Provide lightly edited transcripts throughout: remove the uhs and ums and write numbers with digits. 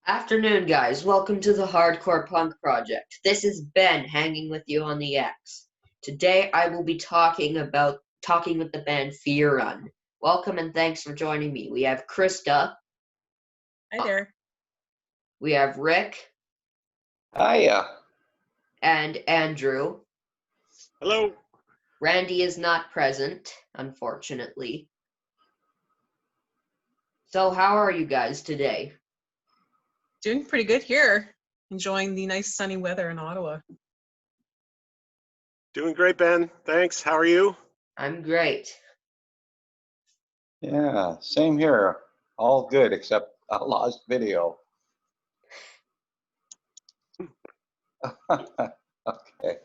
Afternoon, guys. Welcome to the Hardcore Punk Project. This is Ben hanging with you on the X. Today I will be talking with the band Fiuran. Welcome and thanks for joining me. We have Krista. Hi there. We have Rick. Hiya. And Andrew. Hello. Randy is not present, unfortunately. So how are you guys today? Doing pretty good here. Enjoying the nice sunny weather in Ottawa. Doing great, Ben. Thanks. How are you? I'm great. Yeah, same here. All good except I lost video. Okay.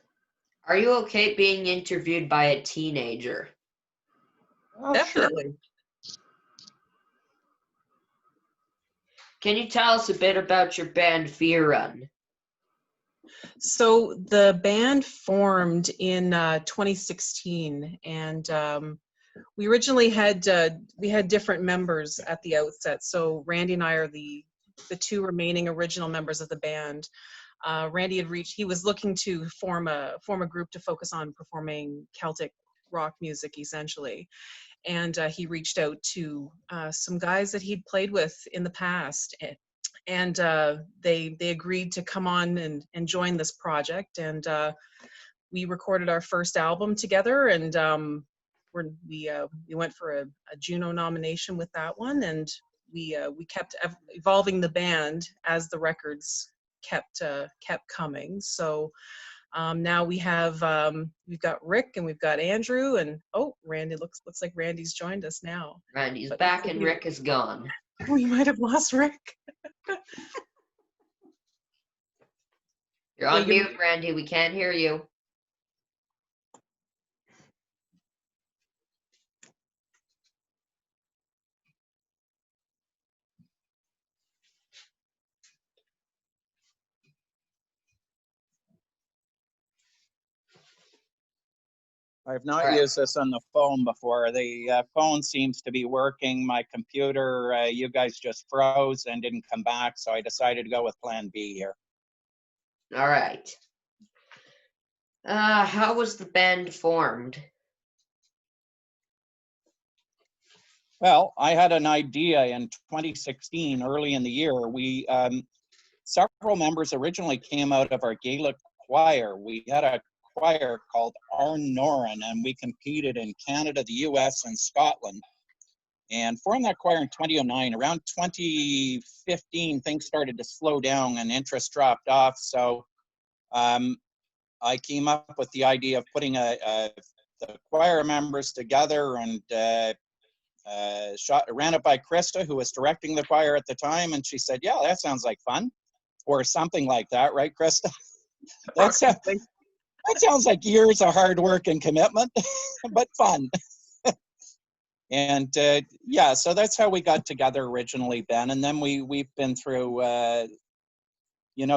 Are you okay being interviewed by a teenager? Oh, Definitely. Sure. Can you tell us a bit about your band Fiuran? So the band formed in 2016, and we originally had different members at the outset. So Randy and I are the two remaining original members of the band. Randy he was looking to form a group to focus on performing Celtic rock music, essentially. And he reached out to some guys that he'd played with in the past, and they agreed to come on and join this project. And we recorded our first album together, and we went for a Juno nomination with that one, and we kept evolving the band as the records kept coming. So now we've got Rick and we've got Andrew, and Randy looks like Randy's joined us now. Randy's back and Rick is gone. We might have lost Rick. You're on mute, Randy. We can't hear you. I've not used this on the phone before. The phone seems to be working. My computer, you guys just froze and didn't come back, so I decided to go with plan B here. All right. How was the band formed? Well, I had an idea in 2016, early in the year. We several members originally came out of our Gaelic choir. We had a choir called Arn Noran, and we competed in Canada, the US, and Scotland, and formed that choir in 2009. Around 2015, things started to slow down and interest dropped off. So I came up with the idea of putting the choir members together, and ran it by Krista, who was directing the choir at the time, and she said, "Yeah, that sounds like fun," or something like that, right, Krista? That sounds like years of hard work and commitment, but fun. And yeah, so that's how we got together originally, Ben. And then we've been through,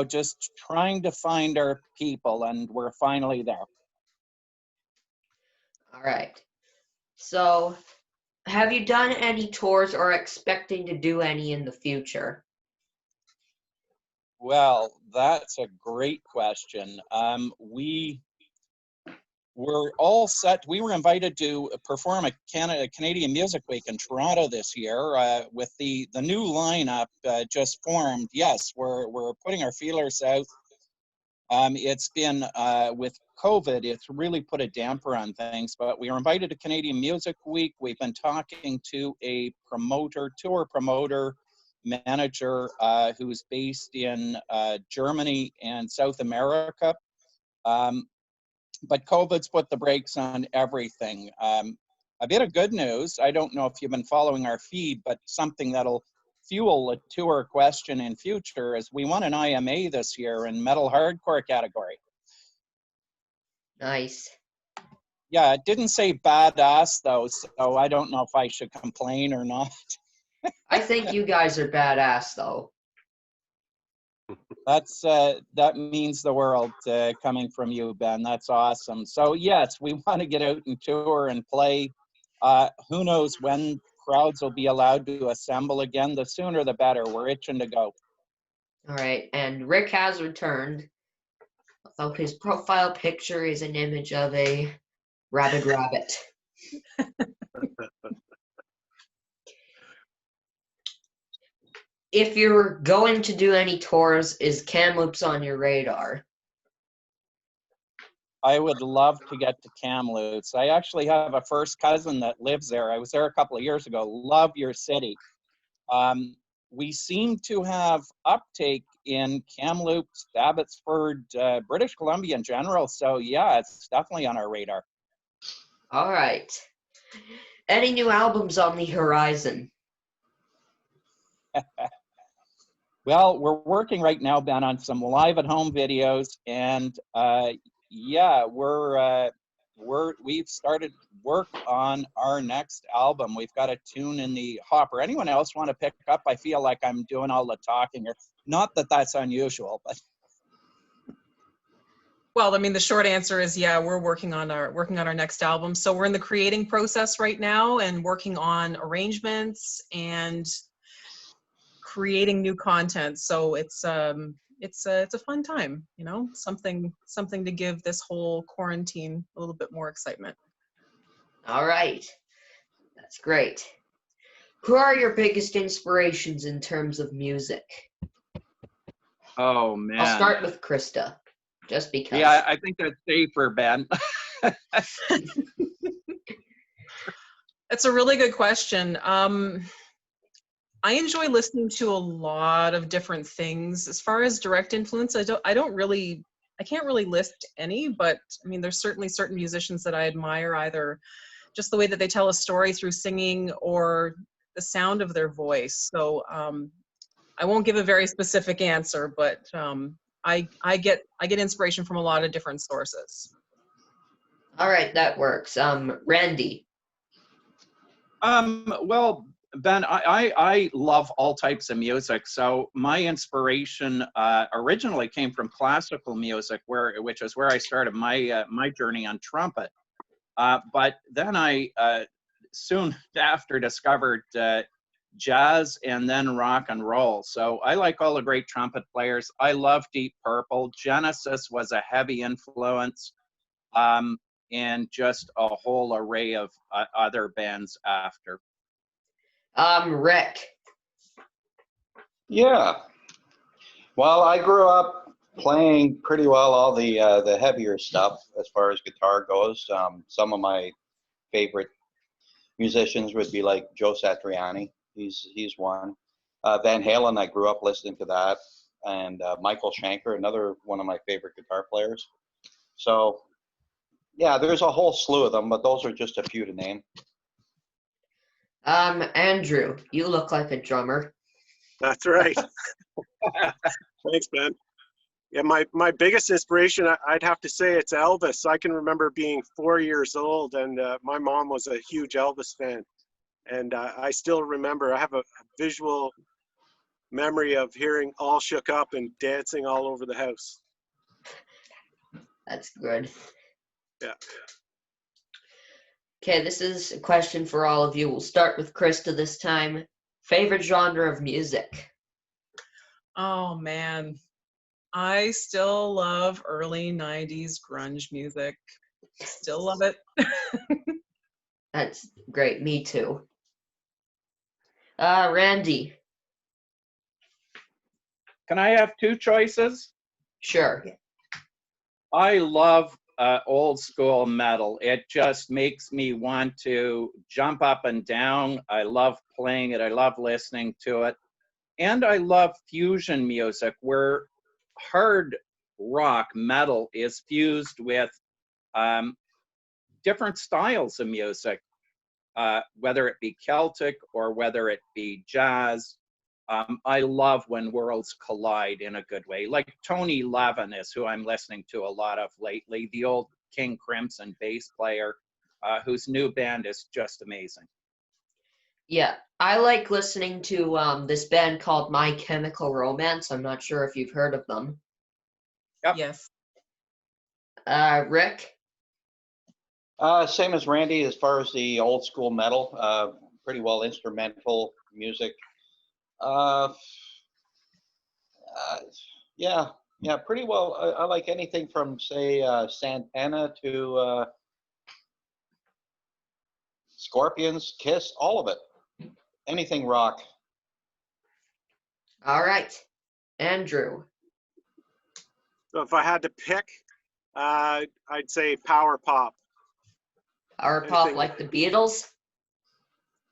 just trying to find our people, and we're finally there. All right. So, have you done any tours or expecting to do any in the future? Well, that's a great question. We were all set. We were invited to perform a Canadian Music Week in Toronto this year with the new lineup just formed. Yes, we're putting our feelers out. It's been with COVID, it's really put a damper on things, but we were invited to Canadian Music Week. We've been talking to a tour promoter, manager who's based in Germany and South America. But COVID's put the brakes on everything. A bit of good news, I don't know if you've been following our feed, but something that'll fuel a tour question in future is we won an IMA this year in metal hardcore category. Nice. Yeah, it didn't say badass though, so I don't know if I should complain or not. I think you guys are badass though. That means the world coming from you, Ben. That's awesome. So yes, we want to get out and tour and play. Who knows when crowds will be allowed to assemble again? The sooner the better. We're itching to go. All right, and Rick has returned. Although his profile picture is an image of a rabid rabbit. If you're going to do any tours, is Kamloops on your radar? I would love to get to Kamloops. I actually have a first cousin that lives there. I was there a couple of years ago. Love your city. We seem to have uptake in Kamloops, Abbotsford, British Columbia in general. So yeah, it's definitely on our radar. All right. Any new albums on the horizon? Well, we're working right now, Ben, on some live at home videos, and yeah, we've started work on our next album. We've got a tune in the hopper. Anyone else want to pick up? I feel like I'm doing all the talking here. Not that that's unusual, but Well, I mean, the short answer is yeah, we're working on our next album. So we're in the creating process right now and working on arrangements and creating new content. So it's a fun time, you know, something to give this whole quarantine a little bit more excitement. All right. That's great. Who are your biggest inspirations in terms of music? oh I'll man. start with Krista, just because. Yeah, I think that's safer, Ben. That's a really good question. I enjoy listening to a lot of different things. As far as direct influence, I can't really list any, but I mean, there's certainly certain musicians that I admire, either just the way that they tell a story through singing or the sound of their voice. So I won't give a very specific answer, but I get inspiration from a lot of different sources. All right, that works. Randy. Well, Ben, I love all types of music. So my inspiration originally came from classical music, which is where I started my journey on trumpet. But then I soon after discovered jazz and then rock and roll. So I like all the great trumpet players. I love Deep Purple. Genesis was a heavy influence. And just a whole array of other bands after. Rick. Yeah. Well, I grew up playing pretty well all the heavier stuff as far as guitar goes. Some of my favorite musicians would be like Joe Satriani. He's one. Van Halen, I grew up listening to that, and Michael Schenker, another one of my favorite guitar players. So, yeah, there's a whole slew of them, but those are just a few to name. Andrew, you look like a drummer. That's right. Thanks, Ben. Yeah, my biggest inspiration, I'd have to say it's Elvis. I can remember being 4 years old, and my mom was a huge Elvis fan. And I still remember, I have a visual memory of hearing All Shook Up and dancing all over the house. That's good. Yeah. Okay, this is a question for all of you. We'll start with Krista this time. Favorite genre of music? Oh man, I still love early 90s grunge music. Still love it. That's great. Me too. Randy. Can I have two choices? Sure. I love old school metal. It just makes me want to jump up and down. I love playing it. I love listening to it. And I love fusion music where hard rock metal is fused with different styles of music, whether it be Celtic or whether it be jazz. I love when worlds collide in a good way. Like Tony Levin is who I'm listening to a lot of lately, the old King Crimson bass player, whose new band is just amazing. Yeah, I like listening to this band called My Chemical Romance. I'm not sure if you've heard of them. Yep. Yes. Rick? Same as Randy as far as the old school metal, pretty well instrumental music. Yeah, yeah, pretty well. I like anything from, say, Santana to Scorpions, Kiss, all of it. Anything rock. All right, Andrew. So if I had to pick, I'd say power pop. Power pop Anything? like the Beatles?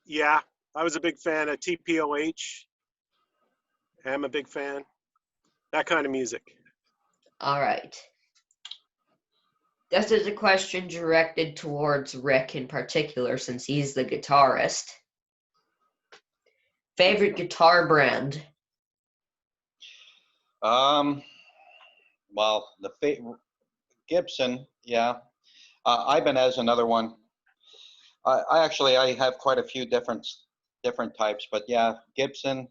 Yeah, I was a big fan of TPOH. I'm a big fan. That kind of music. All right. This is a question directed towards Rick in particular, since he's the guitarist. Favorite guitar brand? Well, Gibson, yeah. Ibanez, another one. I have quite a few different types, but yeah, Gibson,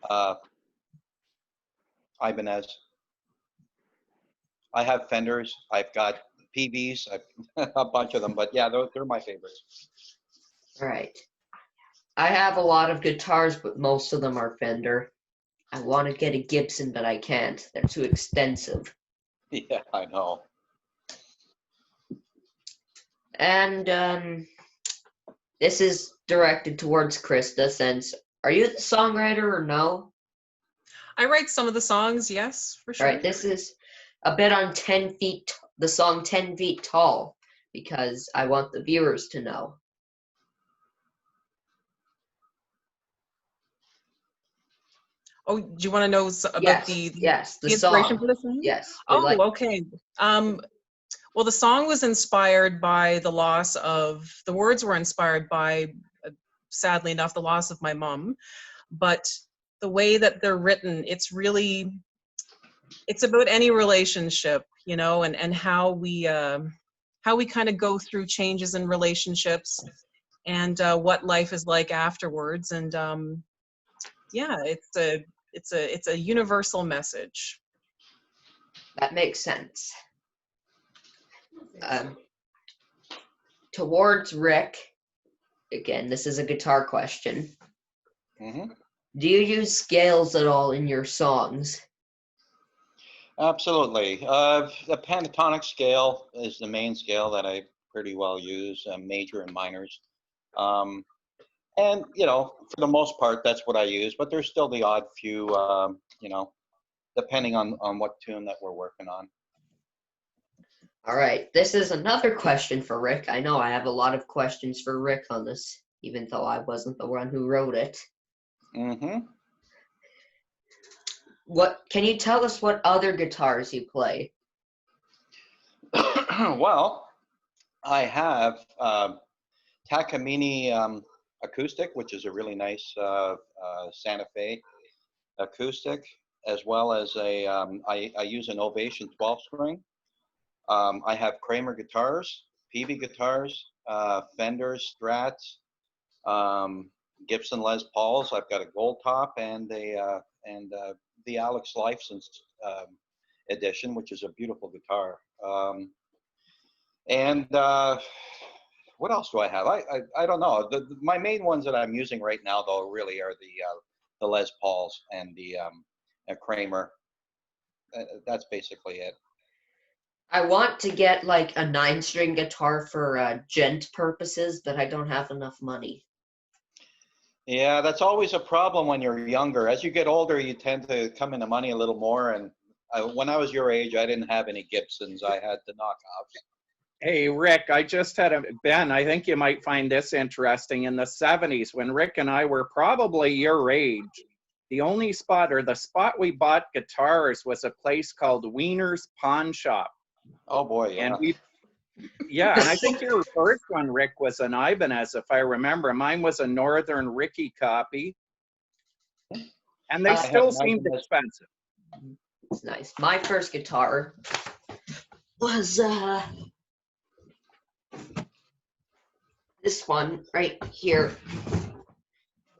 uh, Ibanez. I have Fenders. I've got PBs, a bunch of them, but yeah, they're my favorites. All right. I have a lot of guitars, but most of them are Fender. I want to get a Gibson, but I can't. They're too expensive. Yeah, I know. And this is directed towards Krista, since are you the songwriter or no? I write some of the songs, yes, for All sure. right, this is a bit on 10 feet, the song 10 Feet Tall, because I want the viewers to know. Oh, do you want to know about Yes, the the inspiration song. for the song? Yes, we Oh, like. okay. Well, the song was inspired by the words were inspired by, sadly enough, the loss of my mom. But the way that they're written, it's about any relationship, you know, and how we kind of go through changes in relationships and what life is like afterwards. And yeah, it's a universal message. That makes sense. Towards Rick, again, this is a guitar question. Mm-hmm. Do you use scales at all in your songs? Absolutely. The pentatonic scale is the main scale that I pretty well use, major and minors. And, you know, for the most part, that's what I use, but there's still the odd few, you know, depending on what tune that we're working on. All right, this is another question for Rick. I know I have a lot of questions for Rick on this, even though I wasn't the one who wrote it. Mm-hmm. Can you tell us what other guitars you play? Well, I have Takamine acoustic, which is a really nice Santa Fe acoustic, as well as I use an Ovation 12-string. I have Kramer guitars, PV guitars, Fenders, Strats, Gibson Les Pauls. I've got a gold top and the Alex Lifesense edition, which is a beautiful guitar. And what else do I have? I don't know. My main ones that I'm using right now, though, really are the Les Pauls and the Kramer. That's basically it. I want to get like a 9-string guitar for gent purposes, but I don't have enough money. Yeah, that's always a problem when you're younger. As you get older, you tend to come into money a little more. And when I was your age, I didn't have any Gibsons. I had the knockoffs. Hey, Rick, Ben, I think you might find this interesting. In the 70s, when Rick and I were probably your age, the spot we bought guitars was a place called Wiener's Pawn Shop. Oh, boy, yeah. And I think your first one, Rick, was an Ibanez, if I remember. Mine was a Northern Ricky copy. And they still seemed expensive. It's nice. My first guitar was this one right here.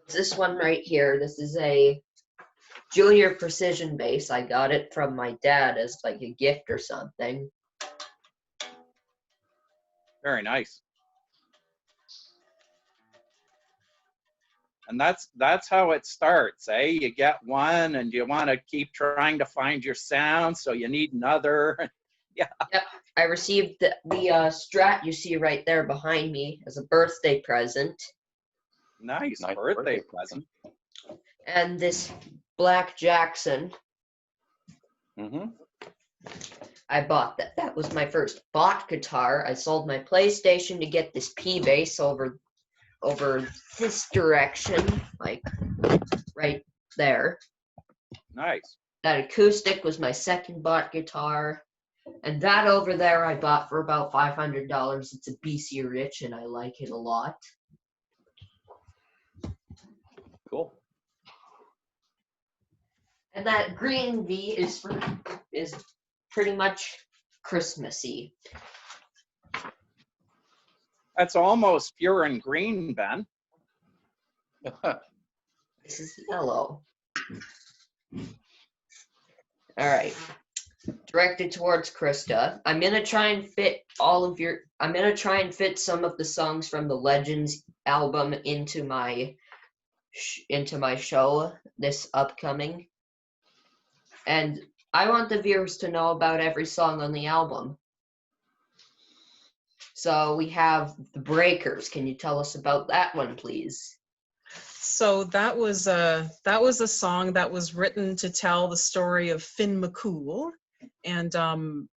This one right here. This is a Junior Precision bass. I got it from my dad as like a gift or something. Very nice. And that's how it starts, eh? You get one and you want to keep trying to find your sound, so you need another. Yeah. Yep. I received the Strat you see right there behind me as a birthday present. Nice, Nice birthday birthday present. And this Black Jackson. Mm-hmm. I bought that. That was my first bought guitar. I sold my PlayStation to get this P bass over this direction, like right there. Nice. That acoustic was my second bought guitar. And that over there I bought for about $500. It's a BC Rich and I like it a lot. Cool. And that green V is pretty much Christmassy. That's almost Fiuran green, Ben. This is yellow. All right. Directed towards Krista. I'm gonna try and fit some of the songs from the Legends album into my show this upcoming. And I want the viewers to know about every song on the album. So we have The Breakers. Can you tell us about that one, please? So that was a song that was written to tell the story of Finn McCool, and I'm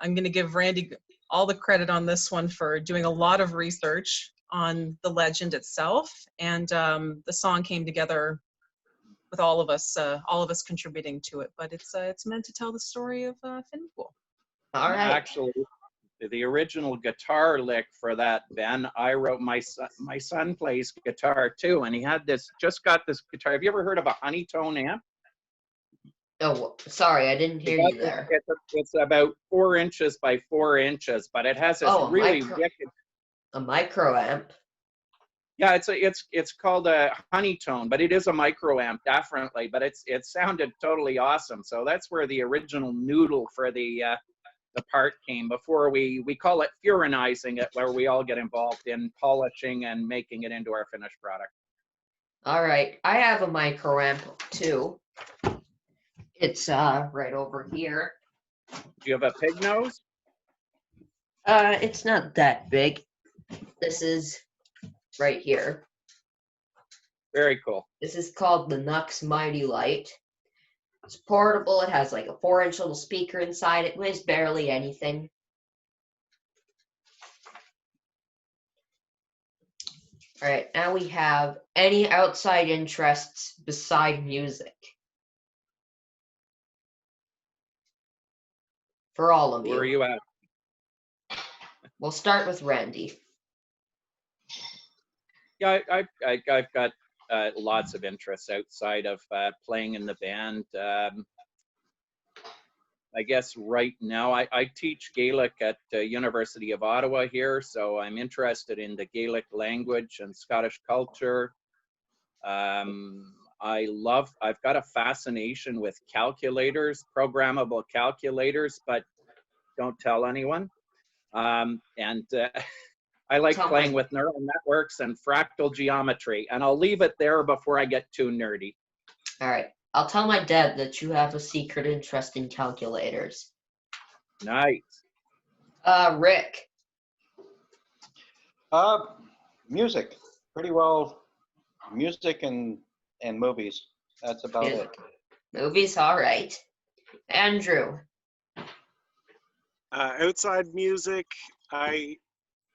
going to give Randy all the credit on this one for doing a lot of research on the legend itself, and the song came together with all of us contributing to it. But it's meant to tell the story of Finn McCool. All right. Actually, the original guitar lick for that, Ben, I wrote. My son plays guitar too, and he had just got this guitar. Have you ever heard of a Honeytone amp? Oh, sorry, I didn't hear you there. It's about 4 inches by 4 inches, but it has this really wicked. A micro amp. Yeah, it's called a Honeytone, but it is a micro amp, definitely. But it sounded totally awesome. So that's where the original noodle for the part came. Before we call it Fiuranizing it, where we all get involved in polishing and making it into our finished product. All right, I have a micro amp too. It's right over here. Do you have a pig nose? It's not that big. This is right here. Very cool. This is called the Nux Mighty Light. It's portable. It has like a 4-inch little speaker inside. It weighs barely anything. All right, now we have any outside interests beside music. For all of you. Where are you at? We'll start with Randy. Yeah, I've got lots of interests outside of playing in the band. I guess right now I teach Gaelic at the University of Ottawa here, so I'm interested in the Gaelic language and Scottish culture. I've got a fascination with calculators, programmable calculators, but don't tell anyone. I like playing with neural networks and fractal geometry, and I'll leave it there before I get too nerdy. All right. I'll tell my dad that you have a secret interest in calculators. Nice. Rick. Music. Pretty well. Music and movies. That's about it. Movies, all right. Andrew. Outside music, I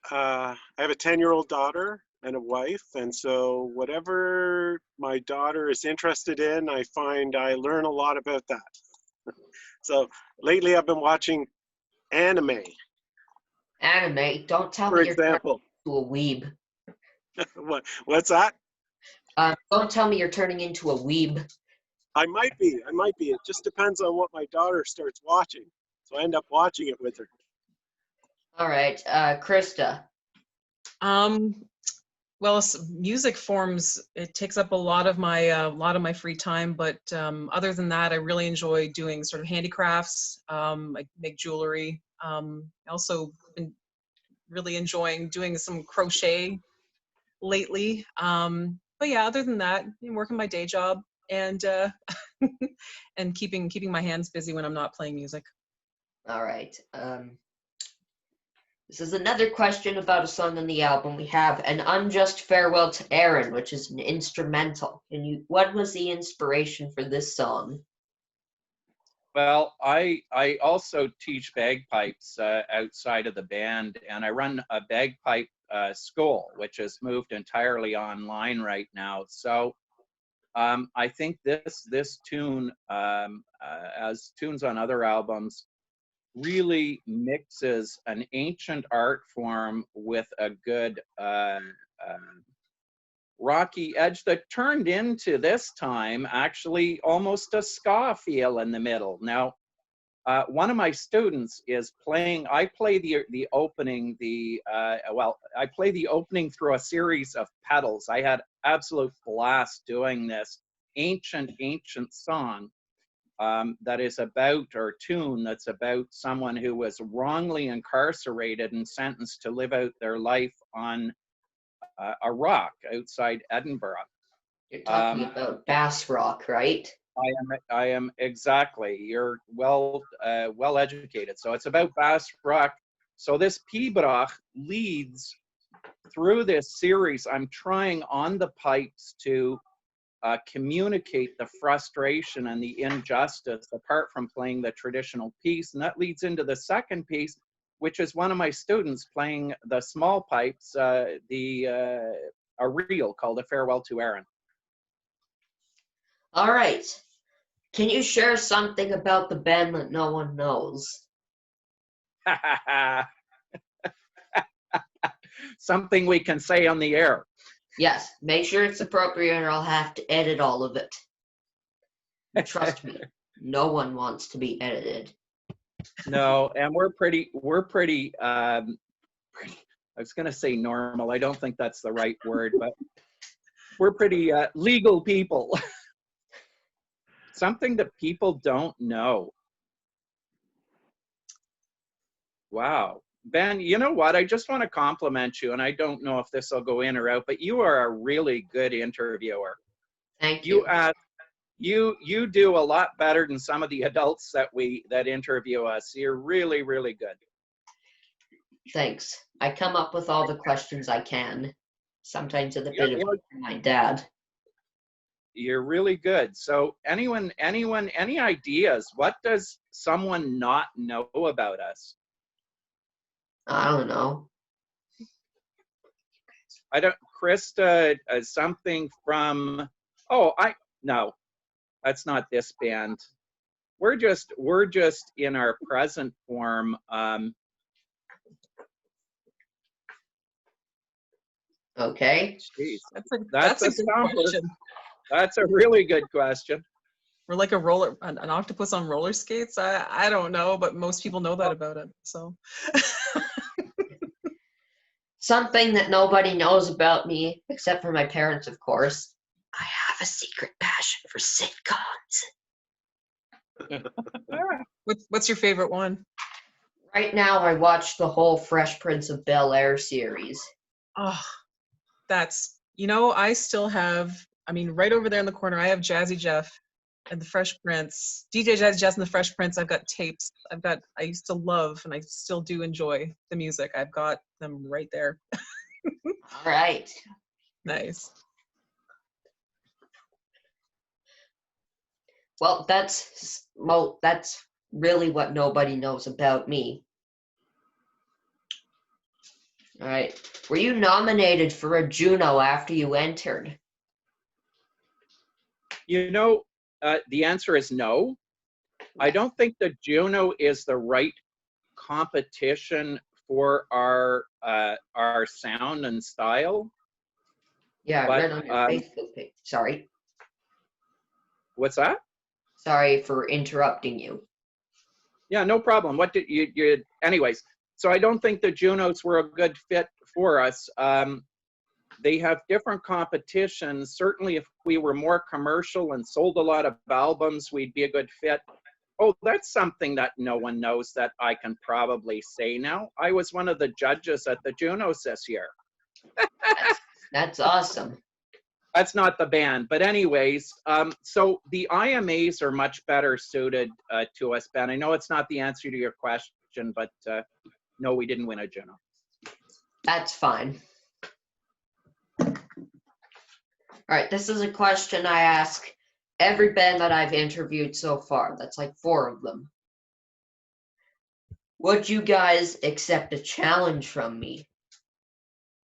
have a 10-year-old daughter and a wife, and so whatever my daughter is interested in, I find I learn a lot about that. So lately I've been watching anime. Anime? Don't tell For me you're example. turning into a weeb. What's that? Don't tell me you're turning into a weeb. I might be. It just depends on what my daughter starts watching. So I end up watching it with her. All right, Krista. Well, music forms, it takes up a lot of my free time, but other than that, I really enjoy doing sort of handicrafts. I make jewelry. I also been really enjoying doing some crochet lately. but yeah, other than that, I'm working my day job and and keeping my hands busy when I'm not playing music. All right. This is another question about a song on the album. We have An Unjust Farewell to Aaron, which is an instrumental. What was the inspiration for this song? Well, I also teach bagpipes outside of the band, and I run a bagpipe school, which has moved entirely online right now. So I think this tune, as tunes on other albums, really mixes an ancient art form with a good rocky edge that turned into, this time, actually almost a ska feel in the middle. Now, one of my students is playing, I play the opening, I play the opening through a series of pedals. I had absolute blast doing this ancient song that is about, or tune that's about, someone who was wrongly incarcerated and sentenced to live out their life on a rock outside Edinburgh. You're talking about Bass Rock, right? I am exactly. You're well educated. So it's about Bass Rock. So this Pibroch leads through this series. I'm trying on the pipes to communicate the frustration and the injustice apart from playing the traditional piece. And that leads into the second piece, which is one of my students playing the small pipes, a reel called A Farewell to Aaron. All right. Can you share something about the band that no one knows? Something we can say on the air. Yes, make sure it's appropriate or I'll have to edit all of it. Trust me, no one wants to be edited. No, and we're pretty I was going to say normal. I don't think that's the right word, but we're pretty legal people. Something that people don't know. Wow. Ben, you know what? I just want to compliment you, and I don't know if this will go in or out, but you are a really good interviewer. Thank you. You do a lot better than some of the adults that interview us. You're really, really good. Thanks. I come up with all the questions I can. Sometimes with a bit of help from my dad. You're really good. So any ideas? What does someone not know about us? I don't know. Krista, something from, no, that's not this band. We're just in our present form. Okay. Geez, That's a good question. That's a really good question. We're like an octopus on roller skates. I don't know, but most people know that about it. So something that nobody knows about me, except for my parents, of course. I have a secret passion for sitcoms. What's your favorite one? Right now, I watched the whole Fresh Prince of Bel-Air series. Oh, I still have, right over there in the corner, I have Jazzy Jeff and the Fresh Prince. DJ Jazzy Jeff and the Fresh Prince, I've got tapes. I used to love, and I still do enjoy the music. I've got them right there. All right. Nice. Well, that's really what nobody knows about me. All right. Were you nominated for a Juno after you entered? The answer is no. I don't think the Juno is the right competition for our sound and style. Yeah, I read on your Facebook page. Sorry. What's that? Sorry for interrupting you. Yeah, no problem. What did you anyways, so I don't think the Junos were a good fit for us. They have different competitions. Certainly if we were more commercial and sold a lot of albums, we'd be a good fit. Oh, that's something that no one knows that I can probably say now. I was one of the judges at the Junos this year. That's awesome. That's not the band, but anyways, so the IMAs are much better suited to us, Ben. I know it's not the answer to your question, but no, we didn't win a Juno. That's fine. All right, this is a question I ask every band that I've interviewed so far. That's like 4 of them. Would you guys accept a challenge from me?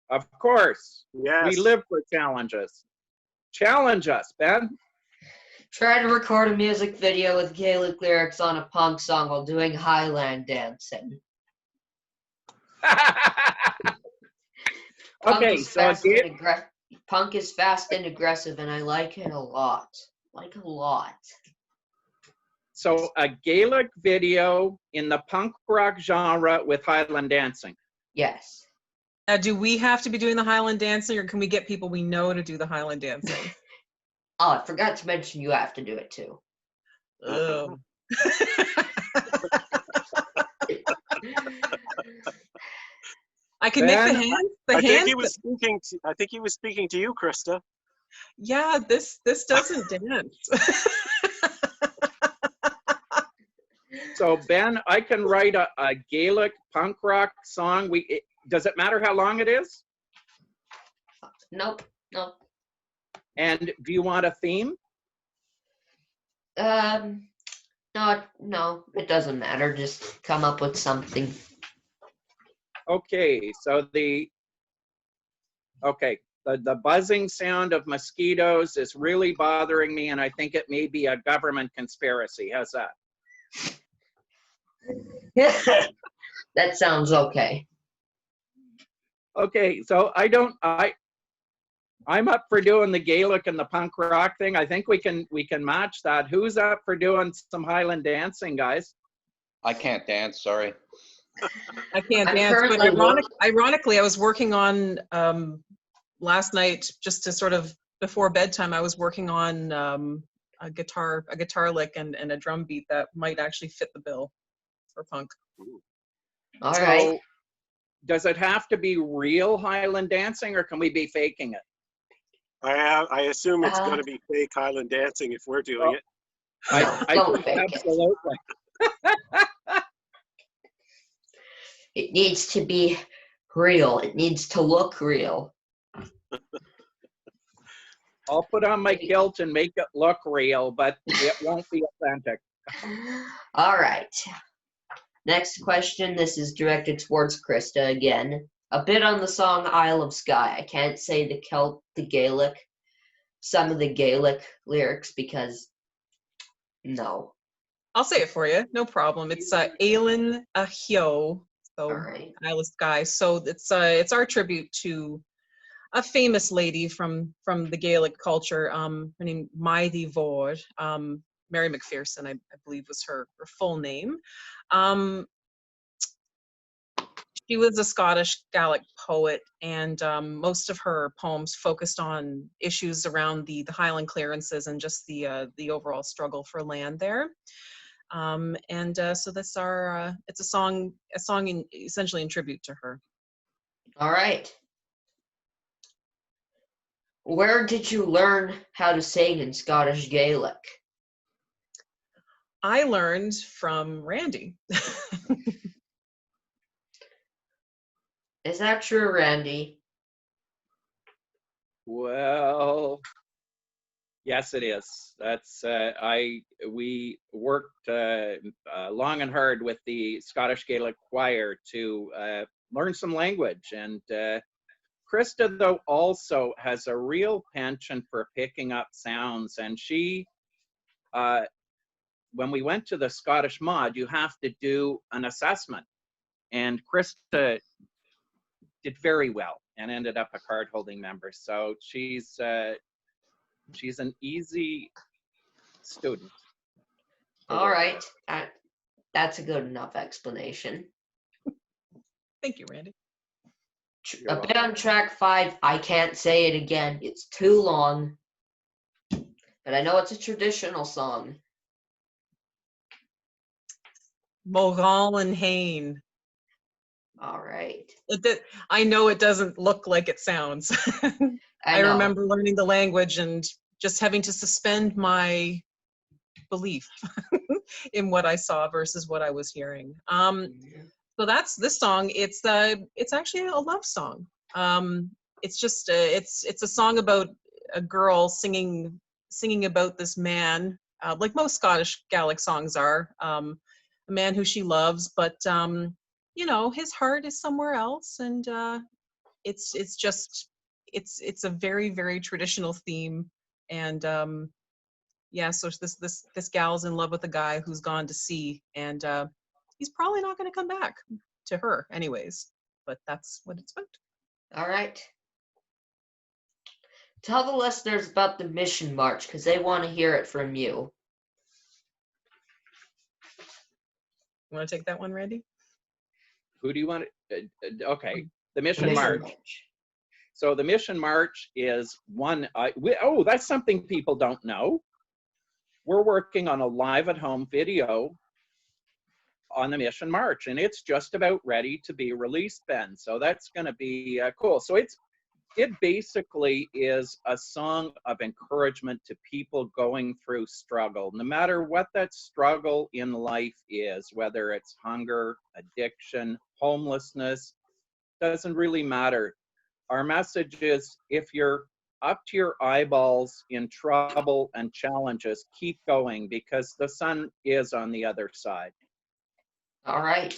Of course, Yes. we live for challenges. Challenge us, Ben. Try to record a music video with Gaelic lyrics on a punk song while doing Highland dancing. Okay, so Punk is fast and aggressive, and I like it a lot. Like a lot. So a Gaelic video in the punk rock genre with Highland dancing. Yes. Now, do we have to be doing the Highland dancing, or can we get people we know to do the Highland dancing? Oh, I forgot to mention you have to do it too. I can make the hands. I think he was speaking. I think he was speaking to you, Krista. Yeah, this doesn't dance. So Ben, I can write a Gaelic punk rock song. Does it matter how long it is? Nope. Nope. And do you want a theme? No, it doesn't matter. Just come up with something. Okay, so the buzzing sound of mosquitoes is really bothering me, and I think it may be a government conspiracy. How's that? That sounds okay. Okay, so I'm up for doing the Gaelic and the punk rock thing. I think we can match that. Who's up for doing some Highland dancing, guys? I can't dance, sorry. I can't I'm dance, but currently ironically, I was working on last night, just to sort of before bedtime. I was working on a guitar lick and a drum beat that might actually fit the bill for punk. All So, right. does it have to be real Highland dancing, or can we be faking it? I assume it's going to be fake Highland dancing if we're doing it. No, I don't think fake it. absolutely. It needs to be real. It needs to look real. I'll put on my kilt and make it look real, but it won't be authentic. All right. Next question. This is directed towards Krista again. A bit on the song Isle of Skye. I can't say the Gaelic, some of the Gaelic lyrics because no. I'll say it for you, no problem. It's Ailin Ahio, so All right. Isle of Skye. So it's our tribute to a famous lady from the Gaelic culture. Her name Maidie Vord. Mary McPherson, I believe, was her full name. She was a Scottish Gaelic poet, and most of her poems focused on issues around the Highland clearances and just the overall struggle for land there. So that's our it's a song essentially in tribute to her. All right. Where did you learn how to sing in Scottish Gaelic? I learned from Randy. Is that true, Randy? Well, yes, it is. That's we worked long and hard with the Scottish Gaelic Choir to learn some language, and Krista, though, also has a real penchant for picking up sounds, and she, when we went to the Scottish Mod, you have to do an assessment, and Krista did very well and ended up a card-holding member. So she's an easy student. All right. That's a good enough explanation. Thank you, Randy. You're A bit on track 5. I can't say it again. It's too long. But I know it's a traditional song. Mogal and Hain. All right. I know it doesn't look like it sounds. I I know. remember learning the language and just having to suspend my belief in what I saw versus what I was hearing. So that's this song. It's actually a love song. It's just it's a song about a girl singing about this man, like most Scottish Gaelic songs are. A man who she loves, but you know, his heart is somewhere else, and it's just it's a very, very traditional theme. And yeah, so this gal's in love with a guy who's gone to sea, and he's probably not going to come back to her anyways, but that's what it's about. All right. Tell the listeners about the Mission March because they want to hear it from you. You want to take that one, Randy? Who do you want okay, the Mission Mission March. March. So the Mission March is oh, that's something people don't know. We're working on a live at home video on the Mission March, and it's just about ready to be released, Ben. So that's going to be cool. So it basically is a song of encouragement to people going through struggle, no matter what that struggle in life is, whether it's hunger, addiction, homelessness, doesn't really matter. Our message is, if you're up to your eyeballs in trouble and challenges, keep going, because the sun is on the other side. All right.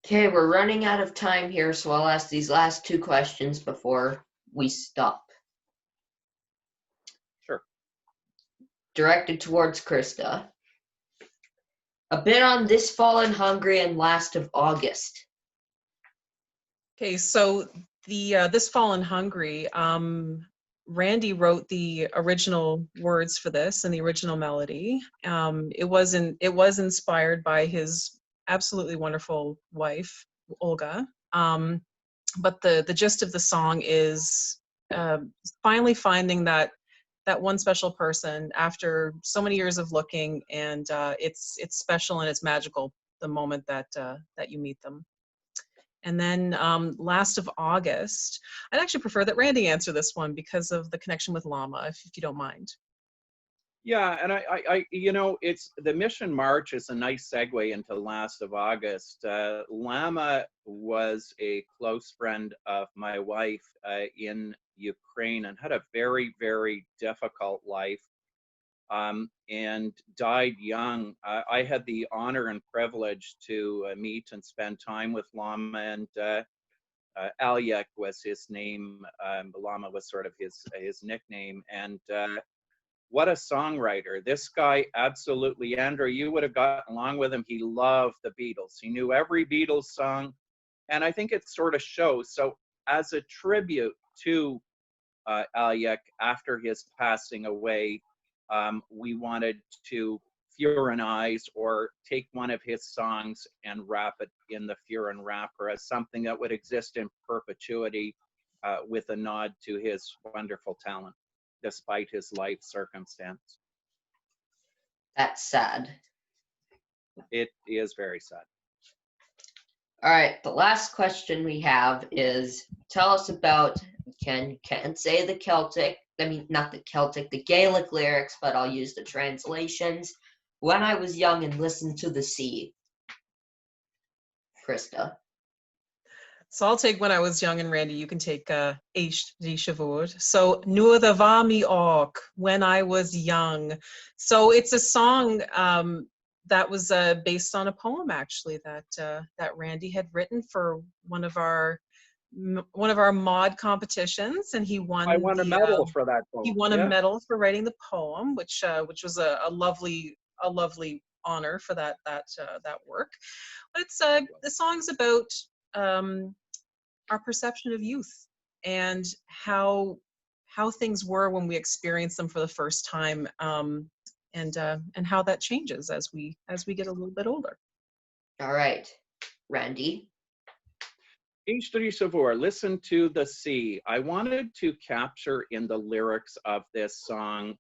Okay, we're running out of time here, so I'll ask these last two questions before we stop. Sure. Directed towards Krista. A bit on This Fall in Hungary and Last of August. Okay, so the This Fall in Hungary, Randy wrote the original words for this and the original melody. It was inspired by his absolutely wonderful wife, Olga. But the gist of the song is finally finding that one special person after so many years of looking, and it's special and it's magical the moment that you meet them. And then Last of August, I'd actually prefer that Randy answer this one because of the connection with Llama, if you don't mind. Yeah, and I you know, it's the Mission March is a nice segue into Last of August. Lama was a close friend of my wife in Ukraine and had a very, very difficult life, and died young. I had the honor and privilege to meet and spend time with Lama, and Alyek was his name. Lama was sort of his nickname, and what a songwriter. This guy, absolutely, Andrew, you would have gotten along with him. He loved the Beatles. He knew every Beatles song, and I think it sort of shows. So as a tribute to Alyek after his passing away, we wanted to Fiuranize or take one of his songs and wrap it in the Fiuran wrapper as something that would exist in perpetuity, with a nod to his wonderful talent, despite his life circumstance. That's sad. It is very sad. All right, the last question we have is, tell us about, can't say the Celtic, I mean, not the Celtic, the Gaelic lyrics, but I'll use the translations. When I was young and listened to the sea. Krista. So I'll take When I Was Young, and Randy, you can take Éist dí Siomhúr. So Nuair a bhá och, When I Was Young. So it's a song that was based on a poem, actually, that Randy had written for one of our mod competitions, and he won. I won a medal for that poem. He won a medal for writing the poem, which was a lovely honor for that work. But it's the song's about our perception of youth and how things were when we experienced them for the first time, and how that changes as we get a little bit older. All right, Randy. Éist dí Siomhúr, Listen to the Sea. I wanted to capture in the lyrics of this song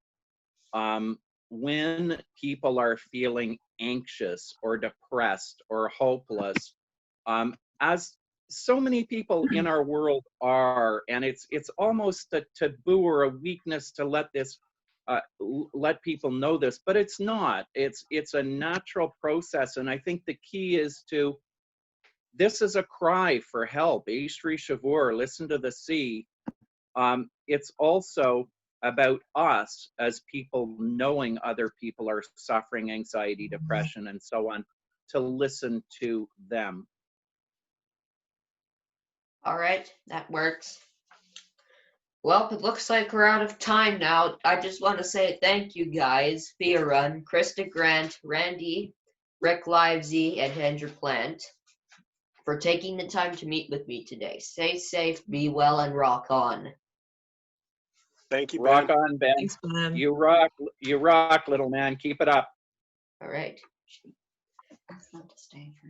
when people are feeling anxious or depressed or hopeless, as so many people in our world are, and it's almost a taboo or a weakness to let this let people know this, but it's not. It's a natural process, and I think the key is to, this is a cry for help. Eishtri Shavur, listen to the sea. It's also about us as people knowing other people are suffering anxiety, depression, and so on, to listen to them. All right, that works. Well, it looks like we're out of time now. I just want to say thank you guys, Fiuran, Krista Grant, Randy, Rick Livesey, and Hendra Plant, for taking the time to meet with me today. Stay safe, be well, and rock on. Thank you, Ben. Rock on, Ben. Thanks, Ben. You rock, little man. Keep it up. All right. That's not to stay for